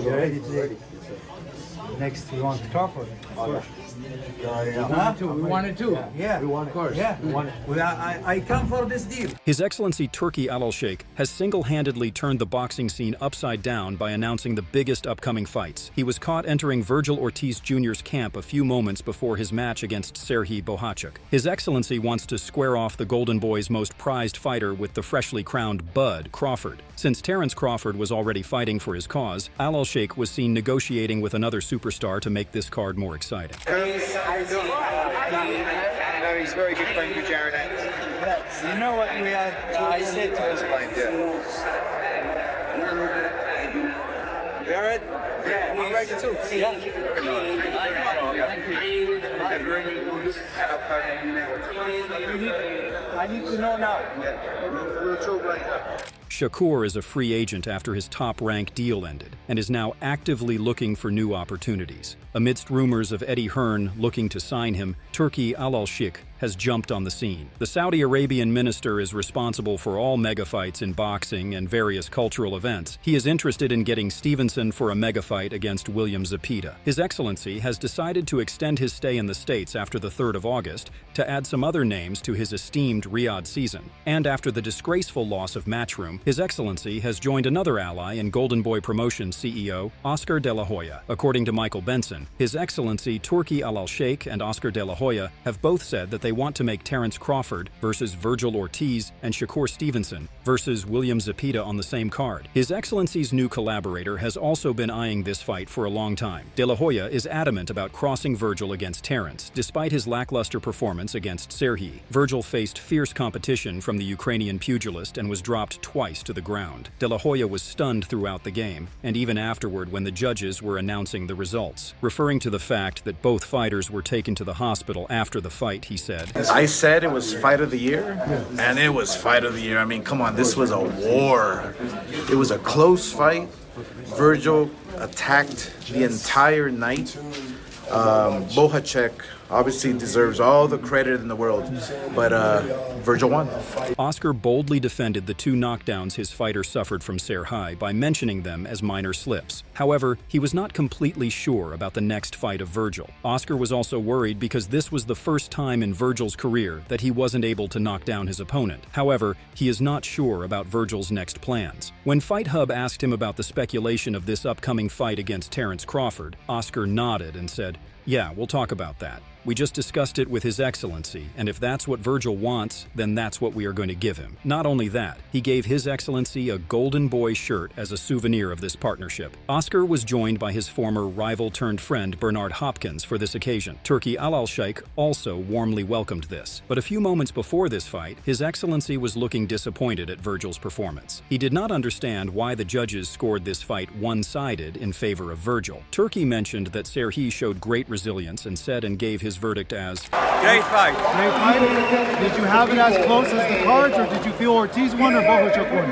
You ready today? Next, we want Crawford. Of course. We wanted to. Yeah, we want, of course. Yeah, we want it. I come for this deal. His Excellency Turki Alalshikh has single-handedly turned the boxing scene upside down by announcing the biggest upcoming fights. He was caught entering Vergil Ortiz Jr.'s camp a few moments before his match against Turki Alalshikh. His Excellency wants to square off the Golden Boy's most prized fighter with the freshly crowned Bud, Crawford. Since Terence Crawford was already fighting for his cause, Alalshikh was seen negotiating with another superstar to make this card more exciting. I know he's very good friends with Jared X. You know what we are? I said to us. Jared? Yeah, I'm ready to talk. I need to know now. We'll talk later. Shakur is a free agent after his top-rank deal ended and is now actively looking for new opportunities. Amidst rumors of Eddie Hearn looking to sign him, Turki Alalshikh has jumped on the scene. The Saudi Arabian minister is responsible for all mega fights in boxing and various cultural events. He is interested in getting Stevenson for a mega fight against William Zepeda. His Excellency has decided to extend his stay in the States after the 3rd of August to add some other names to his esteemed Riyadh season. And after the disgraceful loss of Matchroom, His Excellency has joined another ally in Golden Boy Promotions CEO, Oscar De La Hoya. According to Michael Benson, His Excellency Turki Alalshikh and Oscar De La Hoya have both said that they want to make Terence Crawford versus Vergil Ortiz and Shakur Stevenson versus William Zepeda on the same card. His Excellency's new collaborator has also been eyeing this fight for a long time. De La Hoya is adamant about crossing Vergil against Terence, despite his lackluster performance against Turki. Vergil faced fierce competition from the Ukrainian pugilist and was dropped twice to the ground. De La Hoya was stunned throughout the game, and even afterward when the judges were announcing the results. Referring to the fact that both fighters were taken to the hospital after the fight, he said, I said it was fight of the year, and it was fight of the year. I mean, come on, this was a war. It was a close fight. Vergil attacked the entire night. Bohacek obviously deserves all the credit in the world, but Vergil won. Oscar boldly defended the 2 knockdowns his fighter suffered from Turki by mentioning them as minor slips. However, he was not completely sure about the next fight of Vergil. Oscar was also worried because this was the first time in Vergil's career that he wasn't able to knock down his opponent. However, he is not sure about Vergil's next plans. When Fight Hub asked him about the speculation of this upcoming fight against Terence Crawford, Oscar nodded and said, "Yeah, we'll talk about that. We just discussed it with His Excellency, and if that's what Vergil wants, then that's what we are going to give him." Not only that, he gave His Excellency a Golden Boy shirt as a souvenir of this partnership. Oscar was joined by his former rival-turned-friend Bernard Hopkins for this occasion. Turki Alalshikh also warmly welcomed this. But a few moments before this fight, His Excellency was looking disappointed at Vergil's performance. He did not understand why the judges scored this fight one-sided in favor of Vergil. Turki mentioned that Turki showed great resilience and said and gave his verdict as, Great fight. Great fight. Did you have it as close as the cards, or did you feel Ortiz won or Bohacek won?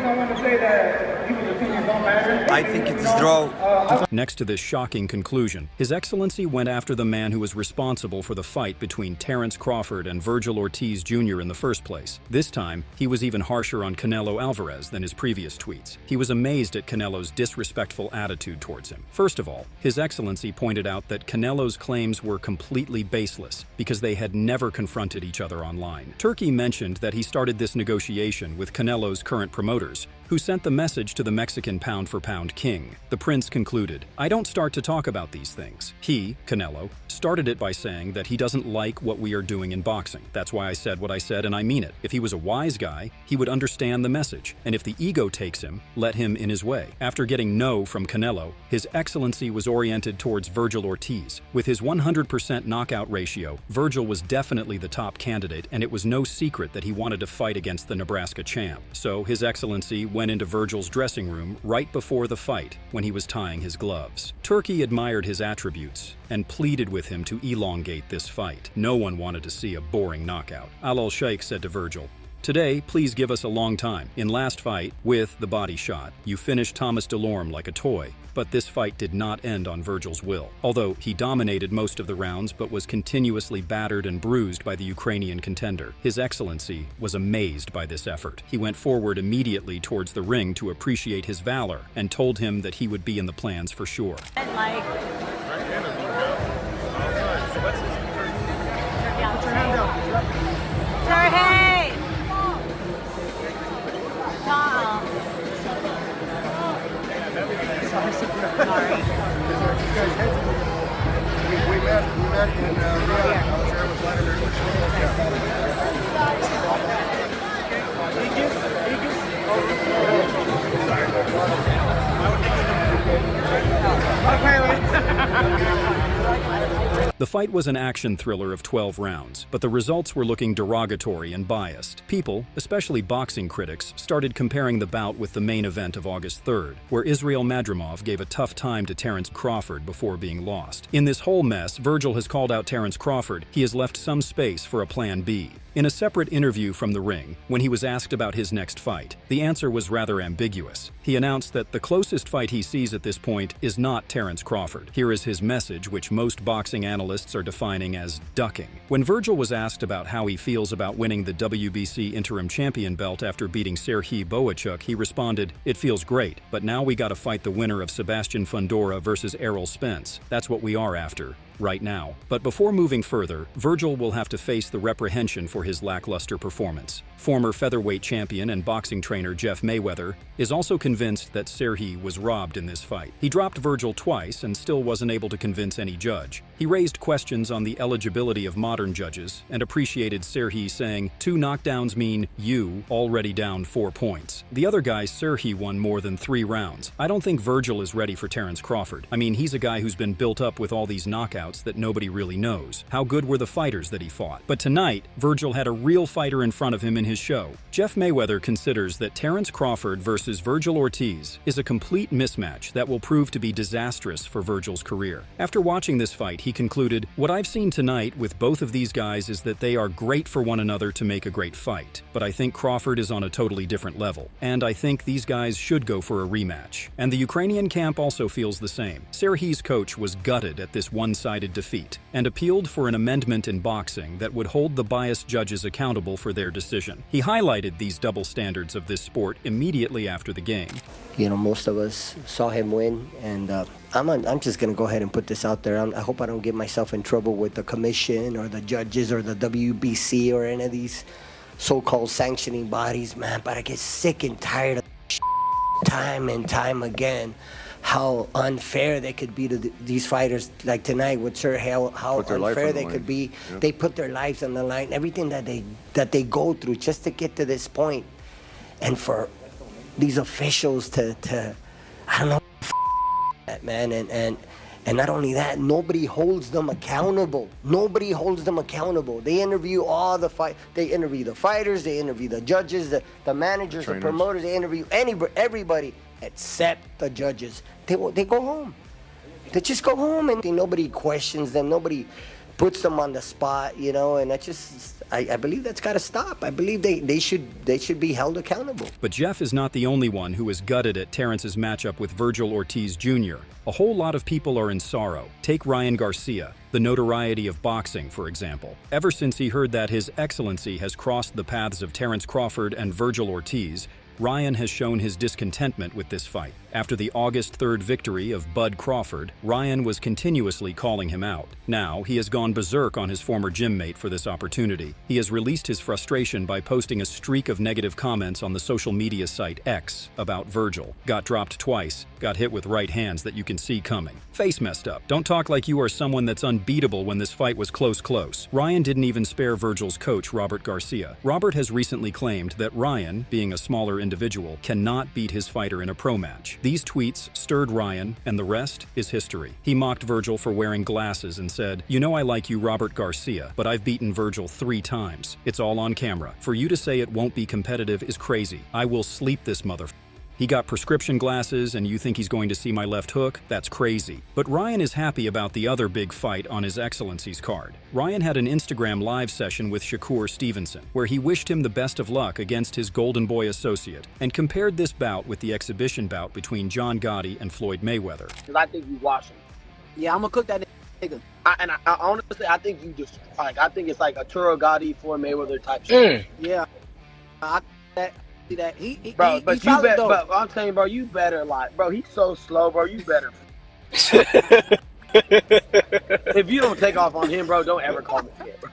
I think it's a draw. Next to this shocking conclusion, His Excellency went after the man who was responsible for the fight between Terence Crawford and Vergil Ortiz Jr. in the first place. This time, he was even harsher on Canelo Alvarez than his previous tweets. He was amazed at Canelo's disrespectful attitude towards him. First of all, His Excellency pointed out that Canelo's claims were completely baseless because they had never confronted each other online. Turki mentioned that he started this negotiation with Canelo's current promoters, who sent the message to the Mexican pound-for-pound king. The prince concluded, "I don't start to talk about these things." He, Canelo, started it by saying that he doesn't like what we are doing in boxing. That's why I said what I said, and I mean it. If he was a wise guy, he would understand the message, and if the ego takes him, let him in his way. After getting no from Canelo, His Excellency was oriented towards Vergil Ortiz. With his 100% knockout ratio, Vergil was definitely the top candidate, and it was no secret that he wanted to fight against the Nebraska champ. So His Excellency went into Vergil's dressing room right before the fight when he was tying his gloves. Turki admired his attributes and pleaded with him to elongate this fight. No one wanted to see a boring knockout. Alalshikh said to Vergil, "Today, please give us a long time. In last fight, with the body shot, you finished Thomas Delorme like a toy. But this fight did not end on Vergil's will. Although he dominated most of the rounds but was continuously battered and bruised by the Ukrainian contender, His Excellency was amazed by this effort. He went forward immediately towards the ring to appreciate his valor and told him that he would be in the plans for sure. We met in Riyadh. I was there with Vladimir The fight was an action thriller of 12 rounds, but the results were looking derogatory and biased. People, especially boxing critics, started comparing the bout with the main event of August 3rd, where Israil Madrimov gave a tough time to Terence Crawford before being lost. In this whole mess, Vergil has called out Terence Crawford. He has left some space for a plan B. In a separate interview from the ring, when he was asked about his next fight, the answer was rather ambiguous. He announced that the closest fight he sees at this point is not Terence Crawford. Here is his message, which most boxing analysts are defining as ducking. When Vergil was asked about how he feels about winning the WBC interim champion belt after beating Serhiy Bohachuk, he responded, "It feels great, but now we gotta fight the winner of Sebastian Fundora versus Errol Spence. That's what we are after right now." But before moving further, Vergil will have to face the reprehension for his lackluster performance. Former featherweight champion and boxing trainer Jeff Mayweather is also convinced that Serhiy was robbed in this fight. He dropped Vergil twice and still wasn't able to convince any judge. He raised questions on the eligibility of modern judges and appreciated Serhiy saying, "2 knockdowns mean you already down 4 points. The other guy, Serhiy, won more than 3 rounds. I don't think Vergil is ready for Terence Crawford. I mean, he's a guy who's been built up with all these knockouts that nobody really knows. How good were the fighters that he fought?" But tonight, Vergil had a real fighter in front of him in his show. Jeff Mayweather considers that Terence Crawford versus Vergil Ortiz is a complete mismatch that will prove to be disastrous for Vergil's career. After watching this fight, he concluded, "What I've seen tonight with both of these guys is that they are great for one another to make a great fight. But I think Crawford is on a totally different level. And I think these guys should go for a rematch." And the Ukrainian camp also feels the same. Serhiy's coach was gutted at this one-sided defeat and appealed for an amendment in boxing that would hold the biased judges accountable for their decision. He highlighted these double standards of this sport immediately after the game. You know, most of us saw him win, and I'm just going to go ahead and put this out there. I hope I don't get myself in trouble with the commission or the judges or the WBC or any of these so-called sanctioning bodies, man, but I get sick and tired of time and time again how unfair they could be to these fighters. Like tonight with Sir Hale, how unfair they could be. Yeah. They put their lives on the line, everything that they go through just to get to this point. And for these officials to I don't know, that, man, and not only that, nobody holds them accountable. Nobody holds them accountable. They interview they interview the fighters, they interview the judges, the managers, the promoters, they interview everybody except the judges. They go home. They just go home, and nobody questions them. Nobody puts them on the spot, you know, and I believe that's got to stop. I believe they should be held accountable. But Jeff is not the only one who is gutted at Terence's matchup with Vergil Ortiz Jr. A whole lot of people are in sorrow. Take Ryan Garcia, the notoriety of boxing, for example. Ever since he heard that His Excellency has crossed the paths of Terence Crawford and Vergil Ortiz, Ryan has shown his discontentment with this fight. After the August 3rd victory of Bud Crawford, Ryan was continuously calling him out. Now, he has gone berserk on his former gym mate for this opportunity. He has released his frustration by posting a streak of negative comments on the social media site X about Vergil. Got dropped twice, got hit with right hands that you can see coming. Face messed up. Don't talk like you are someone that's unbeatable when this fight was close. Ryan didn't even spare Vergil's coach, Robert Garcia. Robert has recently claimed that Ryan, being a smaller individual, cannot beat his fighter in a pro match. These tweets stirred Ryan, and the rest is history. He mocked Vergil for wearing glasses and said, "You know I like you, Robert Garcia, but I've beaten Vergil 3 times. It's all on camera. For you to say it won't be competitive is crazy. I will sleep this mother." He got prescription glasses and you think he's going to see my left hook? That's crazy. But Ryan is happy about the other big fight on His Excellency's card. Ryan had an Instagram live session with Shakur Stevenson, where he wished him the best of luck against his Golden Boy associate, and compared this bout with the exhibition bout between John Gotti and Floyd Mayweather. Because I think you wash him. Yeah, I'm going to cook that nigga. I honestly, I think you just, I think it's like a Arturo Gotti, Floyd Mayweather type shit. Yeah. See that he Bro, he, but he you bet. though. But I'm saying, bro, you better like, bro. He's so slow, bro. You better. If you don't take off on him, bro, don't ever call me again, bro.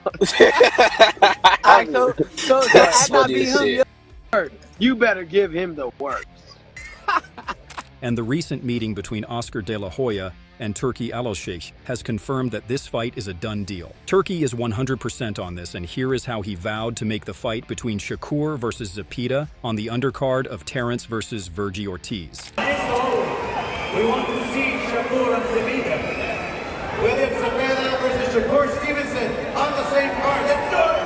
Alright, so after I beat him, You better give him the works. And the recent meeting between Oscar De La Hoya and Turki Alalshikh has confirmed that this fight is a done deal. Turki is 100% on this, and here is how he vowed to make the fight between Shakur versus Zepeda on the undercard of Terence versus Vergil Ortiz. We want to see Shakur and Zepeda. William Zepeda versus Shakur Stevenson on the same card. Let's do it!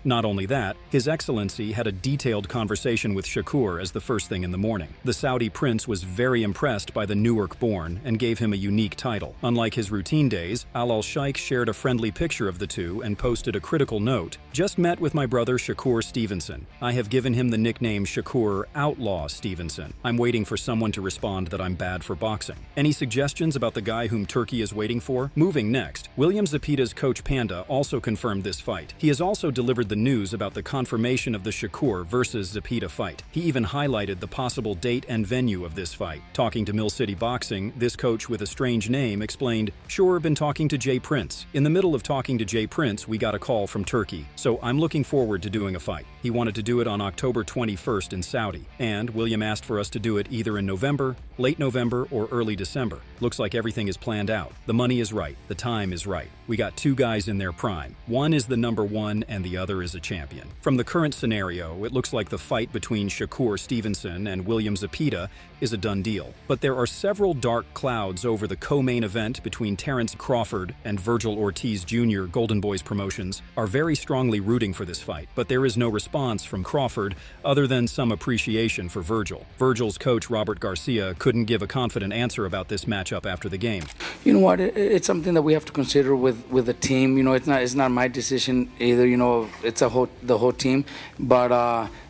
Not only that, His Excellency had a detailed conversation with Shakur as the first thing in the morning. The Saudi prince was very impressed by the Newark-born and gave him a unique title. Unlike his routine days, Alalshikh shared a friendly picture of the two and posted a critical note. Just met with my brother Shakur Stevenson. I have given him the nickname Shakur Outlaw Stevenson. I'm waiting for someone to respond that I'm bad for boxing. Any suggestions about the guy whom Turki is waiting for? Moving next, William Zepeda's coach Panda also confirmed this fight. He has also delivered the news about the confirmation of the Shakur versus Zepeda fight. He even highlighted the possible date and venue of this fight. Talking to Mill City Boxing, this coach with a strange name explained, "Sure, been talking to Jay Prince. In the middle of talking to Jay Prince, we got a call from Turki. So I'm looking forward to doing a fight. He wanted to do it on October 21st in Saudi. And William asked for us to do it either in November, late November, or early December. Looks like everything is planned out. The money is right. The time is right. We got two guys in their prime. One is the #1 and the other is a champion. From the current scenario, it looks like the fight between Shakur Stevenson and William Zepeda is a done deal. But there are several dark clouds over the co-main event between Terence Crawford and Vergil Ortiz Jr. Golden Boys Promotions are very strongly rooting for this fight, but there is no response from Crawford other than some appreciation for Vergil. Vergil's coach Robert Garcia couldn't give a confident answer about this matchup after the game. You know what? It's something that we have to consider with the team. You know, it's not my decision either. You know, it's the whole team. But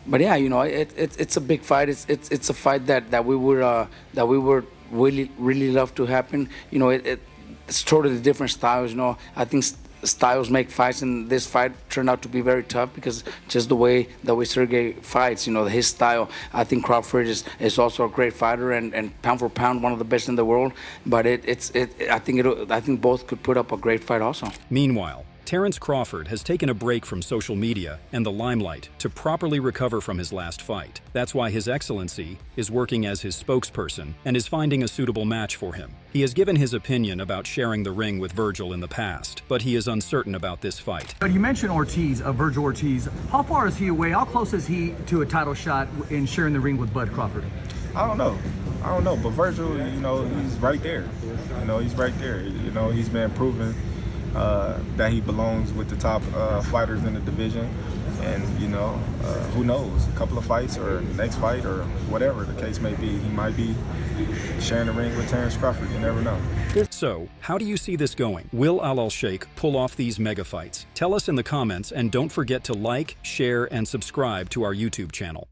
yeah, you know, it's a big fight. It's a fight that we would really love to happen. You know, it's totally different styles. You know, I think styles make fights, and this fight turned out to be very tough because just the way Sergey fights, you know, his style. I think Crawford is also a great fighter and pound for pound one of the best in the world. But I think both could put up a great fight also. Meanwhile, Terence Crawford has taken a break from social media and the limelight to properly recover from his last fight. That's why His Excellency is working as his spokesperson and is finding a suitable match for him. He has given his opinion about sharing the ring with Vergil in the past, but he is uncertain about this fight. But you mentioned Ortiz, Vergil Ortiz. How far is he away? How close is he to a title shot in sharing the ring with Bud Crawford? I don't know, but Vergil, you know, he's right there. You know, he's right there. You know, he's been proven that he belongs with the top fighters in the division, and you know, who knows, a couple of fights or the next fight or whatever the case may be, he might be sharing the ring with Terence Crawford. You never know. So, how do you see this going? Will Alalshikh pull off these mega fights? Tell us in the comments, and don't forget to like, share, and subscribe to our YouTube channel.